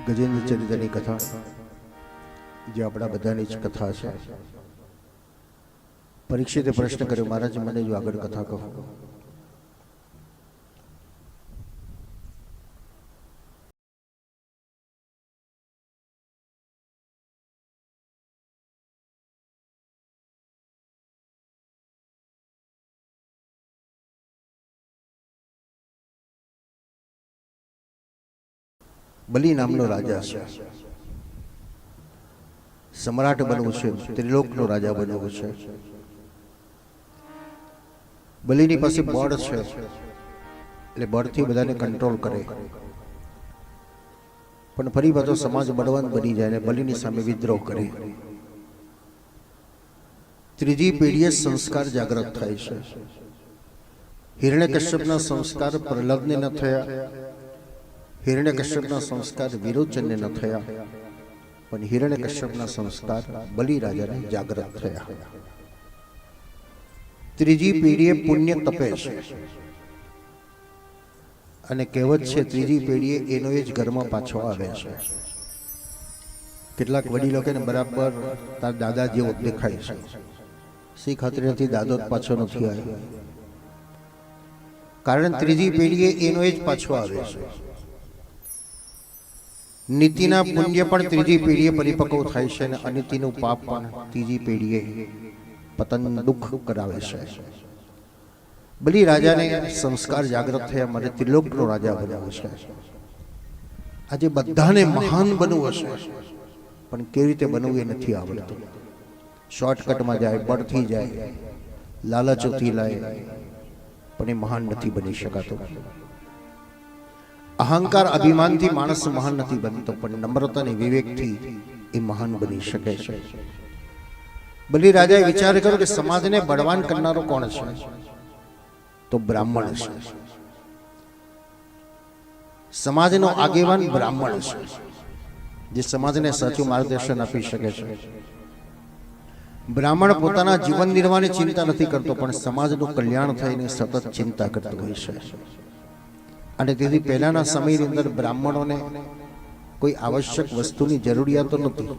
ગજેન્દ્ર ચરિત્રની કથા જે આપણા બધાની જ કથા છે. પરીક્ષિતે પ્રશ્ન કર્યો, મહારાજ મને જો આગળ કથા કહો. બલિ નામનો રાજા છે. સમ્રાટ બનવું છે, ત્રિલોકનો રાજા બનવું છે. બલિની પાસે બળ છે, એટલે બળથી બધાને કંટ્રોલ કરે. પણ ફરી પાછો સમાજ બળવાન બની જાય ને બલિની સામે વિદ્રોહ કરે. ત્રીજી પેઢીએ સંસ્કાર જાગૃત થાય છે. હિરણ્યકશ્યપના સંસ્કાર પ્રહલાદને ન થયા, હિરણ્યકશ્યપના સંસ્કાર વિરોચનને ન થયા, પણ હિરણ્યકશ્યપના સંસ્કાર બલિ રાજાને જાગૃત થયા. ત્રીજી પેઢીએ પુણ્ય તપે છે અને કહેવત છે ત્રીજી પેઢીએ એનો જ ઘરમાં પાછો આવે છે. કેટલાક વડીલો કે બરાબર તાર દાદા જેવો દેખાય છે, શી ખાતરી નથી દાદો પાછો નથી આવ્યો. કારણ ત્રીજી પેઢીએ એનો જ પાછો આવે છે. નીતિના પુણ્ય પણ ત્રીજી પેઢીએ પરિપક્વ થાય છે અને અનિતિનું પાપ પણ ત્રીજી પેઢીએ પતન દુઃખ કરાવે છે. બલિ રાજાને સંસ્કાર જાગૃત થયા માટે ત્રિલોકનો રાજા બન્યો છે. આજે બધાને મહાન બનવું હશે, પણ કેવી રીતે બનવું એ નથી આવડતું. શોર્ટકટમાં જાય, બળથી જાય, લાલચોથી લાય, પણ એ મહાન નથી બની શકાતો. અહંકાર અભિમાનથી માણસ મહાન નથી બનતો, પણ નમ્રતા અને વિવેકથી એ મહાન બની શકે છે. બલિ રાજાએ વિચાર કર્યો કે સમાજને બળવાન કરનારો કોણ છે? તો બ્રાહ્મણ છે. સમાજનો આગેવાન બ્રાહ્મણ છે, જે સમાજને સાચું માર્ગદર્શન આપી શકે છે. બ્રાહ્મણ પોતાના જીવન નિર્વાહની ચિંતા નથી કરતો, પણ સમાજનું કલ્યાણ થઈને સતત ચિંતા કરતો હોય છે. અને તેથી પહેલાના સમયની અંદર બ્રાહ્મણોને કોઈ આવશ્યક વસ્તુની જરૂરિયાતો નહોતી.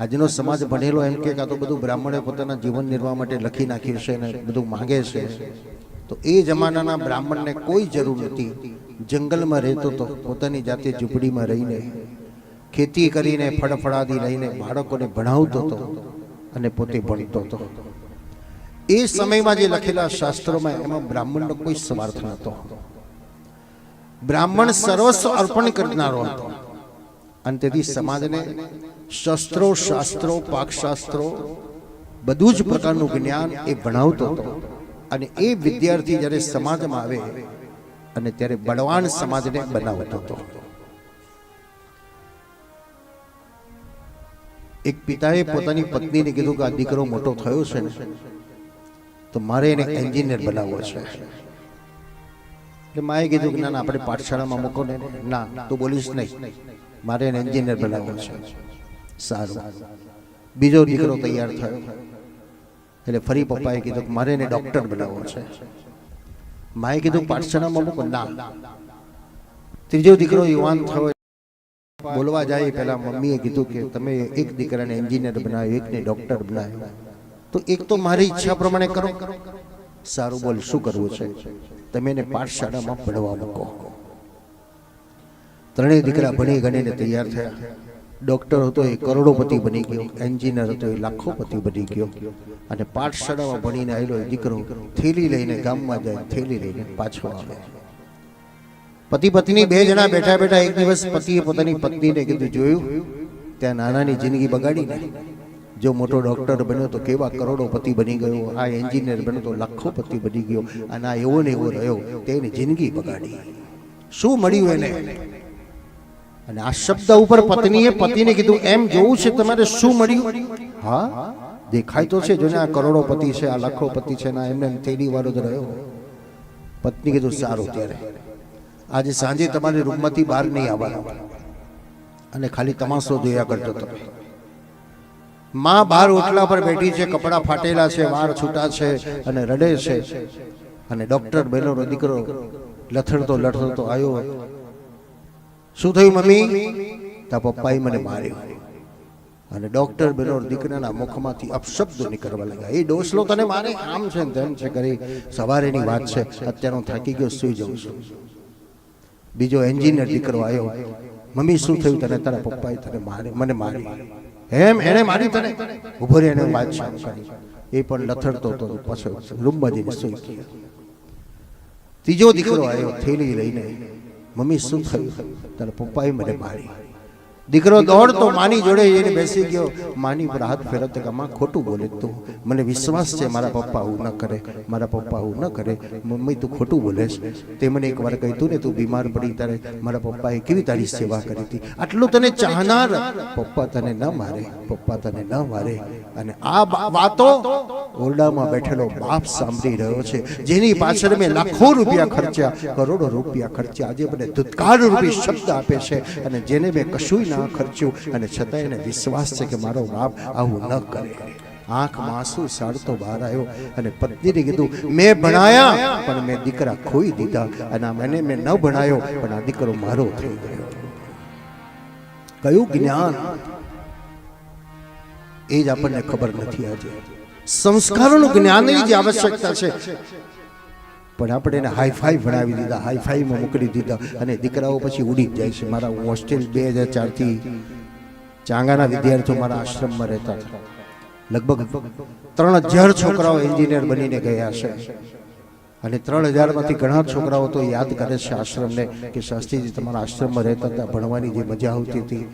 આજનો સમાજ ભણેલો એમ કે આ તો બધું બ્રાહ્મણે પોતાના જીવન નિર્વાહ માટે લખી નાખ્યું છે ને બધું માંગે છે. તો એ જમાનાના બ્રાહ્મણને કોઈ જરૂર નથી. જંગલમાં રહેતો હતો, પોતાની જાતે ઝૂંપડીમાં રહીને ખેતી કરીને ફળફળાદી લઈને બાળકોને ભણાવતો હતો અને પોતે ભણતો હતો. એ સમયમાં જે લખેલા શાસ્ત્રોમાં એમાં બ્રાહ્મણનો કોઈ સ્વાર્થ નહોતો. બ્રાહ્મણ સર્વસ્વ અર્પણ કરનારો હતો. અને તેથી સમાજને શસ્ત્રો, શાસ્ત્રો, પાકશાસ્ત્રો બધું જ પ્રકારનું જ્ઞાન એ ભણાવતો હતો. અને એ વિદ્યાર્થી જ્યારે સમાજમાં આવે અને ત્યારે બળવાન સમાજને બનાવતો હતો. એક પિતાએ પોતાની પત્નીને કીધું કે આ દીકરો મોટો થયો છે ને, તો મારે એને એન્જિનિયર બનાવવો છે. એટલે માએ કીધું કે ના ના, આપણે પાઠશાળામાં મૂકો ને. ના, તું બોલીશ નહીં, મારે એને એન્જિનિયર બનાવવો છે. સારું. બીજો દીકરો તૈયાર થયો એટલે ફરી પપ્પાએ કીધું કે મારે એને ડોક્ટર બનાવવો છે. માએ કીધું પાઠશાળામાં મૂકો. ના. ત્રીજો દીકરો યુવાન થયો, બોલવા જાય પહેલા મમ્મીએ કીધું કે તમે એક દીકરાને એન્જિનિયર બનાવ્યો, એકને ડોક્ટર બનાવ્યો, તો એક તો મારી ઈચ્છા પ્રમાણે કરો. સારું, બોલ શું કરવું છે? તમે એને પાઠશાળામાં ભણવા મૂકો. ત્રણેય દીકરા ભણી ગણીને તૈયાર થયા. ડોક્ટર હતો એ કરોડોપતિ બની ગયો, એન્જિનિયર હતો એ લાખોપતિ બની ગયો. અને પાઠશાળામાં ભણીને આવેલો એ દીકરો થેલી લઈને ગામમાં જાય, થેલી લઈને પાછો આવે. પતિ પત્ની બે જણા બેઠા બેઠા એક દિવસ પતિએ પોતાની પત્નીને કીધું, જોયું ત્યાં નાનાની જિંદગી બગાડીને? જો મોટો ડોક્ટર બન્યો તો કેવા કરોડોપતિ બની ગયો, આ એન્જિનિયર બન્યો તો લાખોપતિ બની ગયો, અને આ એવો ને એવો રહ્યો, તેની જિંદગી બગાડી. શું મળ્યું એને? અને આ શબ્દ ઉપર પત્નીએ પતિને કીધું, એમ જોવું છે તમારે શું મળ્યું? હા, દેખાય તો છે, જોને આ કરોડોપતિ છે, આ લાખોપતિ છે, ના એમને થેલી વાળો જ રહ્યો. પત્ની કીધું સારું, ત્યારે આજે સાંજે તમારી રૂમમાંથી બહાર નહીં આવવાનું અને ખાલી તમાશો જોયા કરજો તમે. માં બહાર ઓટલા પર બેઠી છે, કપડા ફાટેલા છે, વાળ છૂટા છે અને રડે છે. અને ડોક્ટર બહેનો દીકરો લથડતો લથડતો આવ્યો. શું થયું મમ્મી? તા પપ્પાએ મને માર્યો. અને ડોક્ટર બનો દીકરાના મુખમાંથી અપશબ્દો નીકળવા લાગ્યા. એ ડોસલો તને મારે, આમ છે ને તેમ છે કરી. સવારેની વાત છે, અત્યારે હું થાકી ગયો, સુઈ જાઉં છું. બીજો એન્જિનિયર દીકરો આવ્યો. મમ્મી શું થયું તને? તારા પપ્પાએ તને મારે, મને મારી. એમ એને મારી તને? ઉભો રહે, એને વાત શાંત કરી. એ પણ લથડતો હતો, પાછો રૂમમાં જઈને સુઈ ગયો. ત્રીજો દીકરો આવ્યો થેલી લઈને. મમ્મી શું થયું? તારા પપ્પાએ મને મારી. દીકરો દોડતો માની જોડે એને બેસી ગયો. માની પર હાથ ફેરવતો કે માં ખોટું બોલે તું, મને વિશ્વાસ છે મારા પપ્પા આવું ન કરે, મારા પપ્પા આવું ન કરે. મમ્મી તું ખોટું બોલે છે. તે મને એક વાર કહ્યું ને તું બીમાર પડી ત્યારે મારા પપ્પાએ કેવી તારી સેવા કરી હતી. આટલું તને ચાહનાર પપ્પા તને ન મારે, પપ્પા તને ન મારે. અને આ વાતો ઓરડામાં બેઠેલો બાપ સાંભળી રહ્યો છે, જેની પાછળ મેં લાખો રૂપિયા ખર્ચ્યા, કરોડો રૂપિયા ખર્ચ્યા. આજે મને ધુતકાર રૂપી શબ્દ આપે છે અને જેને મેં કશું ના ખર્ચ્યું અને છતાં એને વિશ્વાસ છે કે મારો બાપ આવું ન કરે. આંખમાં આંસુ સાળતો બહાર આવ્યો અને પત્નીને કીધું મેં ભણાયા પણ મેં દીકરા ખોઈ દીધા, અને મને મેં ન ભણાયો પણ આ દીકરો મારો થઈ ગયો. કયું જ્ઞાન એ જ આપણને ખબર નથી. આજે સંસ્કારોનું જ્ઞાનની જ આવશ્યકતા છે, પણ આપણે એને હાઈફાઈ ભણાવી દીધા, હાઈફાઈમાં મોકલી દીધા અને દીકરાઓ પછી ઉડી જાય છે. મારા હોસ્ટેલ 2004થી ચાંગાના વિદ્યાર્થીઓ મારા આશ્રમમાં રહેતા હતા. લગભગ 3000 છોકરાઓ એન્જિનિયર બનીને ગયા છે અને 3000માંથી ઘણા છોકરાઓ તો યાદ કરે છે આશ્રમને કે શાસ્ત્રીજી તમારા આશ્રમમાં રહેતા હતા, ભણવાની જે મજા આવતી હતી.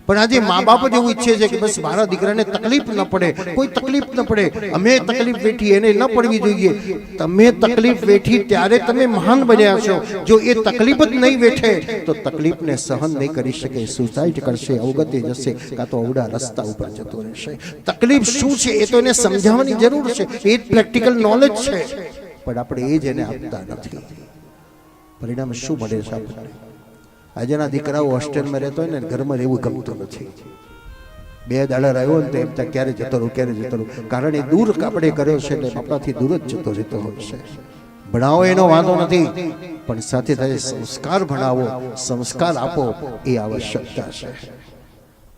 પણ આજે મા બાપ જ એવું ઈચ્છે છે કે બસ મારા દીકરાને તકલીફ ન પડે, કોઈ તકલીફ ન પડે. અમે તકલીફ વેઠી, એને ન પડવી જોઈએ. તમે તકલીફ વેઠી ત્યારે તમે મહાન બન્યા છો. જો એ તકલીફ જ નહીં વેઠે તો તકલીફને સહન નહીં કરી શકે, સુસાઇડ કરશે, અવગતિ જશે, કાં તો અવડા રસ્તા ઉપર જતો રહેશે. તકલીફ શું છે એ તો એને સમજાવવાની જરૂર છે, એ જ પ્રેક્ટિકલ નોલેજ છે, પણ આપણે એ જ એને આપતા નથી. પરિણામ શું મળે છે આપણને? આજના દીકરાઓ હોસ્ટેલમાં રહેતો હોય ને ઘરમાં રહેવું ગમતું નથી. 2 દાડા રહ્યો ને તો એમ ત્યાં ક્યારે જતો રહું, ક્યારે જતો રહું. કારણ એ દૂર આપણે કર્યો છે એટલે આપણાથી દૂર જ જતો રહેતો હોય છે. ભણાવો એનો વાંધો નથી, પણ સાથે સાથે સંસ્કાર ભણાવો, સંસ્કાર આપો એ આવશ્યકતા છે.